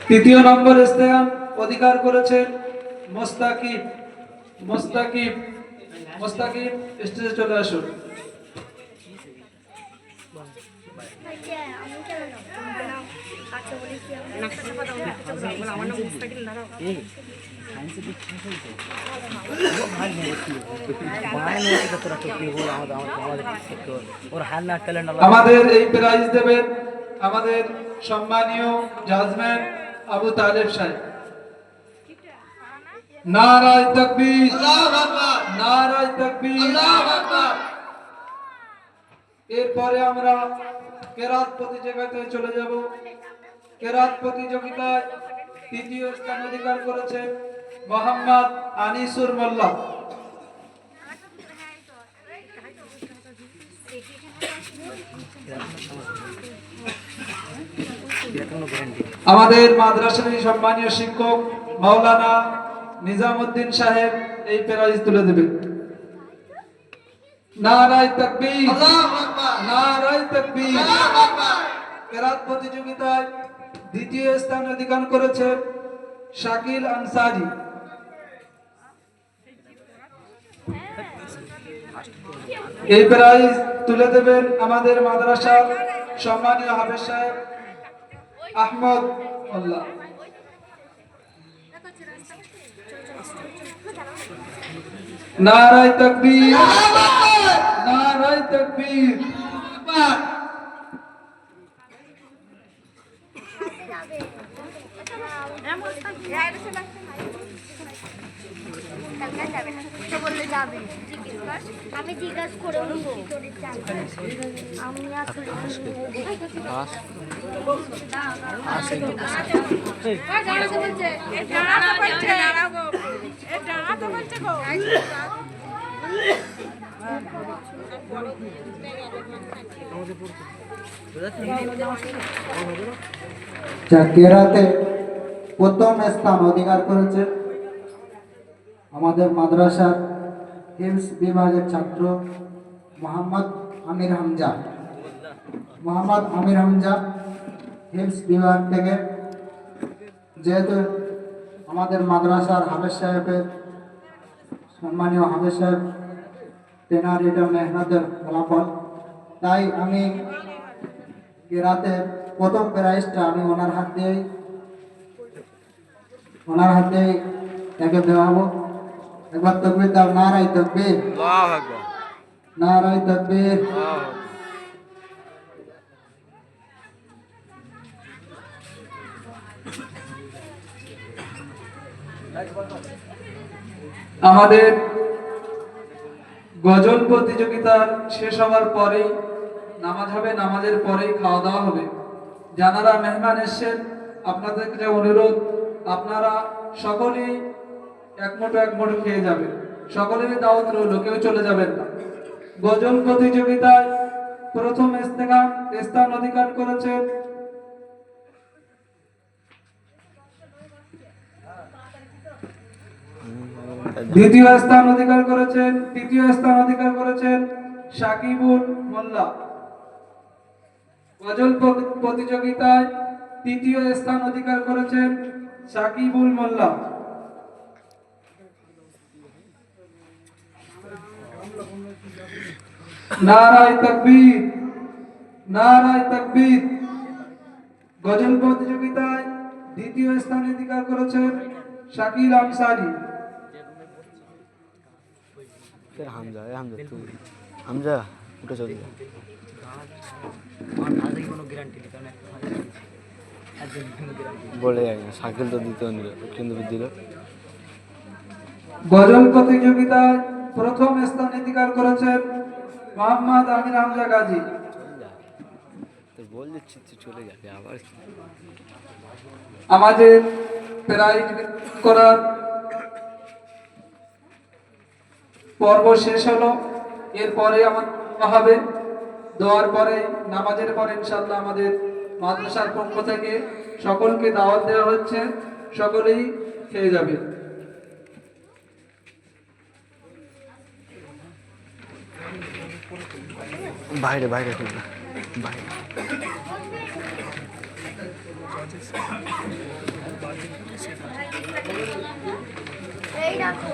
তৃতীয় নম্বর স্থান অধিকার করেছেন মোস্তাকিব। মোস্তাকিব মোস্তাকিব স্টেজে চলে আসুন। আমাদের এই প্রাইজ দেবেন আমাদের সম্মানীয় জাজম্যান আবু তালেব সাহেব। নারায়ে তাকবীর, আল্লাহু আকবার, নারায়ে তাকবীর, আল্লাহু আকবার। এরপরে আমরা কেরাত প্রতিযোগিতায় চলে যাব। কেরাত প্রতিযোগিতায় তৃতীয় স্থান অধিকার করেছে মোহাম্মদ আনিসুর মোল্লা। আমাদের মাদ্রাসার সম্মানীয় শিক্ষক মাওলানা নিজামউদ্দিন সাহেব এই প্রাইজ তুলে দেবেন। নারায়ে তাকবীর, আল্লাহু আকবার, নারায়ে তাকবীর, আল্লাহু আকবার। কেরাত প্রতিযোগিতায় দ্বিতীয় স্থান অধিকার করেছে শাকিল আনসারী। এই প্রাইজ তুলে দেবেন আমাদের মাদ্রাসার সম্মানীয় হাফেজ সাহেব আহমদ মোল্লা। নারায়ে তাকবীর, নারায়ে তাকবীর। আমি জিজ্ঞাসা করে কেরাতে প্রথম স্থান অধিকার করেছে আমাদের মাদ্রাসার হিফজ বিভাগের ছাত্র মোহাম্মদ আমির হামজা। মোহাম্মদ আমির হামজা হিফজ বিভাগ থেকে, যেহেতু আমাদের মাদ্রাসার হাফেজ সাহেবের সম্মানীয় হাফেজ সাহেব তেনার এটা মেহনতের ফলাফল, তাই আমি কেরাতের প্রথম প্রাইজটা আমি ওনার হাত দিয়েই তাকে দেওয়াবো। একবার তাকবীর দাও, নারায়ে তাকবীর, আল্লাহু আকবার, নারায়ে তাকবীর। আমাদের গজল প্রতিযোগিতা শেষ হওয়ার পরেই নামাজ হবে, নামাজের পরেই খাওয়া দাওয়া হবে। যারা মেহমান এসেছেন আপনাদের যে অনুরোধ, আপনারা সকলেই এক মুঠো খেয়ে যাবেন। সকলেরই দাওয়াত রইল, কেউ চলে যাবেন না। গজল প্রতিযোগিতায় প্রথম স্থান অধিকার করেছেন তৃতীয় স্থান অধিকার করেছেন শাকিবুল মোল্লা। গজল প্রতিযোগিতায় তৃতীয় স্থান অধিকার করেছেন শাকিবুল মোল্লা। নারায়ে তাকবীর, নারায়ে তাকবীর। গজল প্রতিযোগিতায় দ্বিতীয় স্থান অধিকার করেছেন শাকিল আনসারী। হামজা উঠে চলে বলে শাকিল তো দিতে কিন্তু দিল। গজল প্রতিযোগিতায় প্রথম স্থান অধিকার করেছেন মোহাম্মদ আমির হামজা গাজী। বল দিচ্ছি চলে যাবে আবার। আমাদের প্রাইজ করার পর্ব শেষ হলো। এরপরে আমার হবে দোয়ার পরে, নামাজের পরে ইনশাআল্লাহ আমাদের মাদ্রাসার পক্ষ থেকে সকলকে দাওয়াত দেওয়া হচ্ছে। সকলেই খেয়ে যাবে। বাইরে বাইরে খুলবে বাইরে। এই রাখো